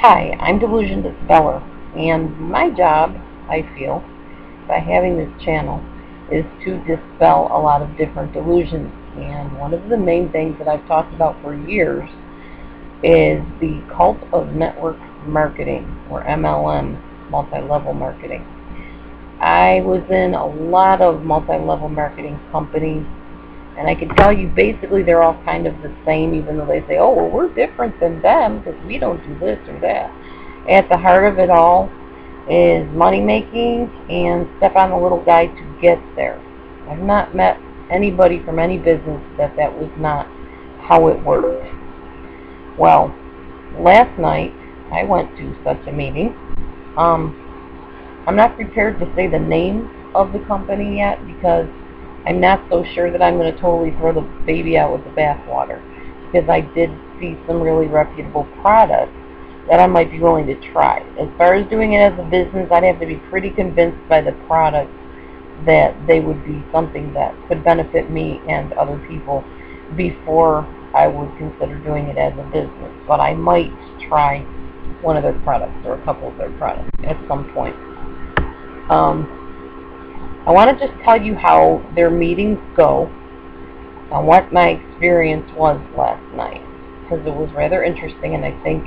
Hi, I'm Delusion Dispeller, and my job, I feel, by having this channel, is to dispel a lot of different delusions. And one of the main things that I've talked about for years is the cult of network marketing, or MLM, multi-level marketing. I was in a lot of multi-level marketing companies, and I can tell you basically they're all kind of the same, even though they say, oh, well, we're different than them because we don't do this or that. At the heart of it all is money making and step on the little guide to get there. I've not met anybody from any business that was not how it worked. Well, last night I went to such a meeting. I'm not prepared to say the name of the company yet because I'm not so sure that I'm going to totally throw the baby out with the bathwater, because I did see some really reputable products that I might be willing to try. As far as doing it as a business, I'd have to be pretty convinced by the product that they would be something that could benefit me and other people before I would consider doing it as a business. But I might try one of their products or a couple of their products at some point. I want to just tell you how their meetings go and what my experience was last night, because it was rather interesting, and I think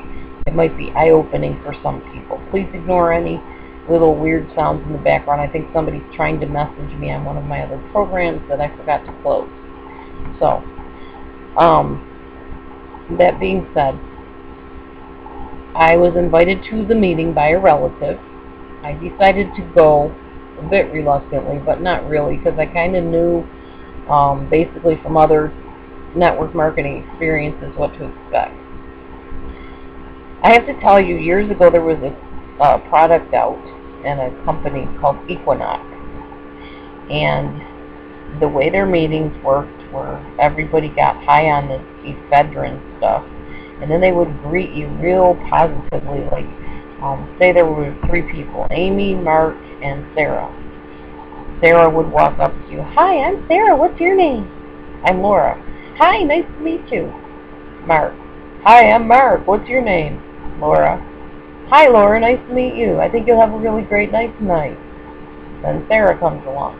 it might be eye-opening for some people. Please ignore any little weird sounds in the background. I think somebody's trying to message me on one of my other programs that I forgot to close. So, that being said, I was invited to the meeting by a relative. I decided to go a bit reluctantly, but not really, because I kind of knew basically from other network marketing experiences what to expect. I have to tell you, years ago there was a product out in a company called Equinox, and the way their meetings worked were everybody got high on this ephedrine stuff, and then they would greet you real positively, like say there were 3 people, Amy, Mark, and Sarah. Sarah would walk up to you. Hi, I'm Sarah. What's your name? I'm Laura. Hi, nice to meet you. Mark. Hi, I'm Mark. What's your name? Laura. Hi, Laura. Nice to meet you. I think you'll have a really great night tonight. Then Sarah comes along.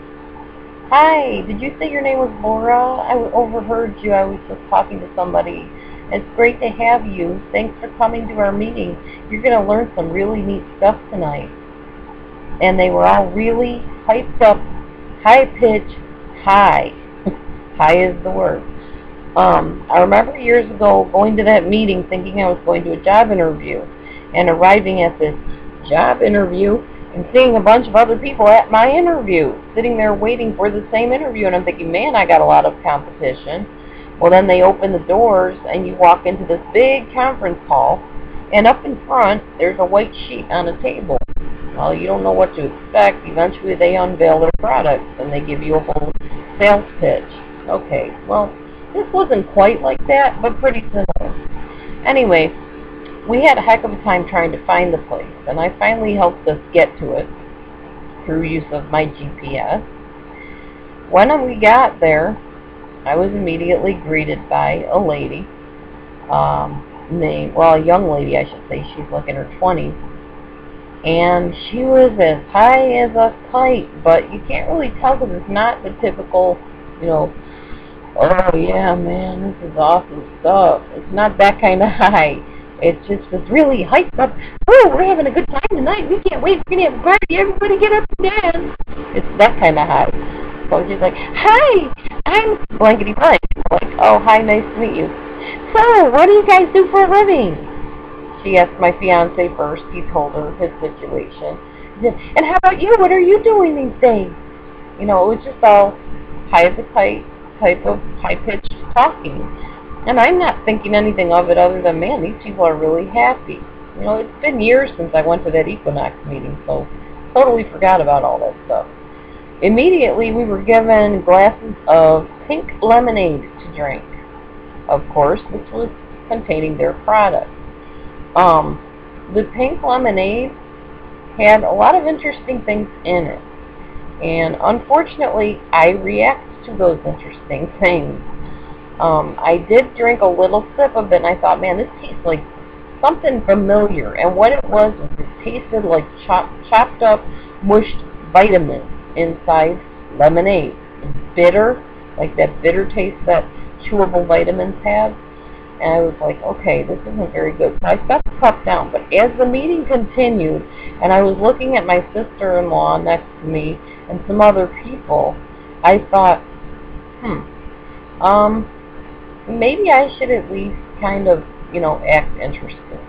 Hi, did you say your name was Laura? I overheard you. I was just talking to somebody. It's great to have you. Thanks for coming to our meeting. You're going to learn some really neat stuff tonight. And they were all really hyped up, high-pitched, high. High is the word. I remember years ago going to that meeting thinking I was going to a job interview, and arriving at this job interview and seeing a bunch of other people at my interview, sitting there waiting for the same interview, and I'm thinking, man, I got a lot of competition. Well, then they open the doors, and you walk into this big conference hall, and up in front, there's a white sheet on a table. Well, you don't know what to expect. Eventually, they unveil their products, and they give you a whole sales pitch. Okay, well, this wasn't quite like that, but pretty similar. Anyway, we had a heck of a time trying to find the place, and I finally helped us get to it through use of my GPS. When we got there, I was immediately greeted by a lady, a young lady, I should say. She's like in her 20s. And she was as high as a kite, but you can't really tell because it's not the typical, oh yeah, man, this is awesome stuff. It's not that kind of high. It's just this really hyped up, oh, we're having a good time tonight. We can't wait. We're going to have a party. Everybody get up and dance. It's that kind of high. So she's like, hi, I'm blankety blank. Like, oh, hi, nice to meet you. So, what do you guys do for a living? She asked my fiance first. He told her his situation. He said, and how about you? What are you doing these days? It was just all high as a kite type of high-pitched talking. And I'm not thinking anything of it other than, man, these people are really happy. It's been years since I went to that Equinox meeting, so totally forgot about all that stuff. Immediately, we were given glasses of pink lemonade to drink. Of course, this was containing their product. The pink lemonade had a lot of interesting things in it. And unfortunately, I react to those interesting things. I did drink a little sip of it, and I thought, man, this tastes like something familiar, and what it was it tasted like chopped up, mushed vitamins inside lemonade. It's bitter, like that bitter taste that chewable vitamins have. And I was like, okay, this isn't very good. So I set the cup down. But as the meeting continued, and I was looking at my sister-in-law next to me and some other people, I thought, maybe I should at least kind of, act interested.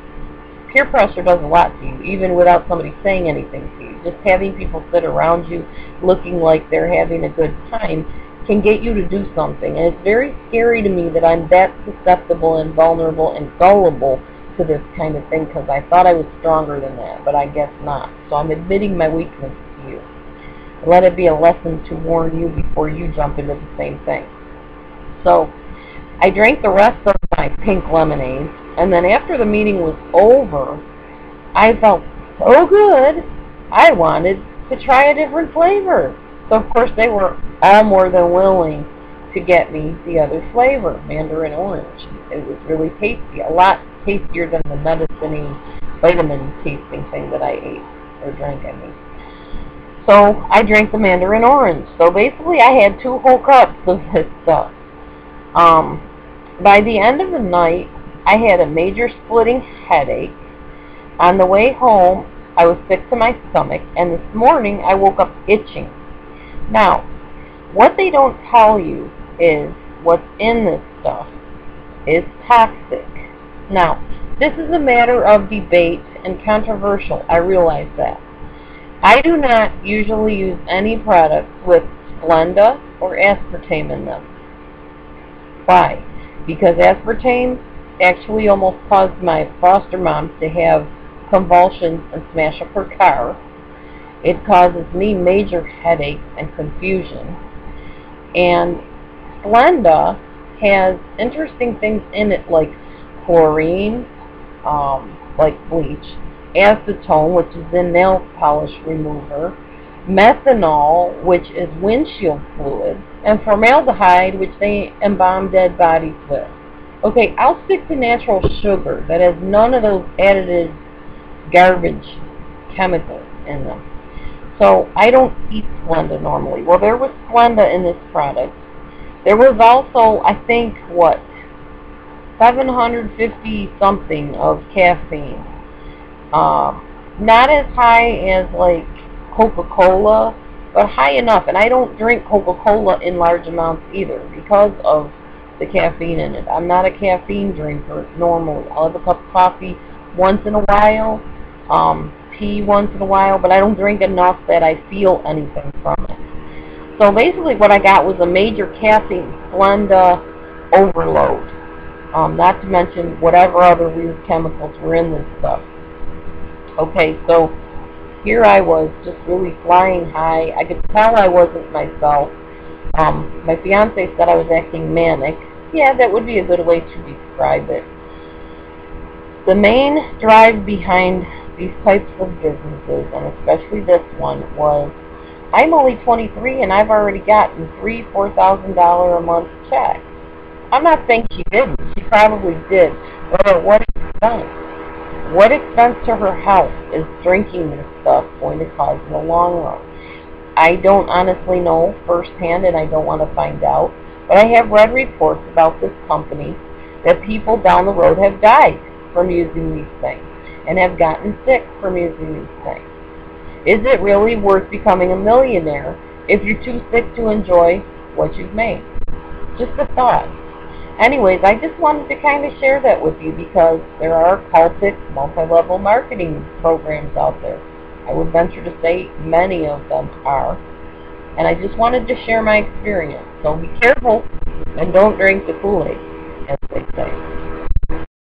Peer pressure does a lot to you, even without somebody saying anything to you. Just having people sit around you looking like they're having a good time can get you to do something. And it's very scary to me that I'm that susceptible and vulnerable and gullible to this kind of thing, because I thought I was stronger than that, but I guess not. So I'm admitting my weakness to you. Let it be a lesson to warn you before you jump into the same thing. So I drank the rest of my pink lemonade, and then after the meeting was over, I felt so good, I wanted to try a different flavor. So of course they were all more than willing to get me the other flavor, mandarin orange. It was really tasty, a lot tastier than the medicine-y, vitamin tasting thing that I ate, or drank, I mean. So I drank the mandarin orange. So basically I had 2 whole cups of this stuff. By the end of the night, I had a major splitting headache. On the way home, I was sick to my stomach, and this morning I woke up itching. Now, what they don't tell you is what's in this stuff is toxic. Now, this is a matter of debate and controversial, I realize that. I do not usually use any products with Splenda or aspartame in them. Why? Because aspartame actually almost caused my foster mom to have convulsions and smash up her car. It causes me major headaches and confusion. And Splenda has interesting things in it like chlorine, like bleach, acetone, which is in nail polish remover, methanol, which is windshield fluid, and formaldehyde, which they embalm dead bodies with. Okay, I'll stick to natural sugar that has none of those added garbage chemicals in them. So I don't eat Splenda normally. Well, there was Splenda in this product. There was also, I think, 750 something of caffeine. Not as high as like Coca-Cola, but high enough. And I don't drink Coca-Cola in large amounts either because of the caffeine in it. I'm not a caffeine drinker normally. I'll have a cup of coffee once in a while, tea once in a while, but I don't drink enough that I feel anything from it. So basically what I got was a major caffeine Splenda overload. Not to mention whatever other weird chemicals were in this stuff. Okay, so here I was just really flying high. I could tell I wasn't myself. My fiance said I was acting manic. Yeah, that would be a good way to describe it. The main drive behind these types of businesses, and especially this one, was I'm only 23 and I've already gotten $3,000-$4,000 a month checks. I'm not saying she didn't. She probably did. But at what expense? What expense to her health is drinking this stuff going to cause in the long run? I don't honestly know firsthand, and I don't want to find out, but I have read reports about this company that people down the road have died from using these things and have gotten sick from using these things. Is it really worth becoming a millionaire if you're too sick to enjoy what you've made? Just a thought. Anyways, I just wanted to kind of share that with you because there are cultic, multi-level marketing programs out there. I would venture to say many of them are. And I just wanted to share my experience. So be careful and don't drink the Kool-Aid.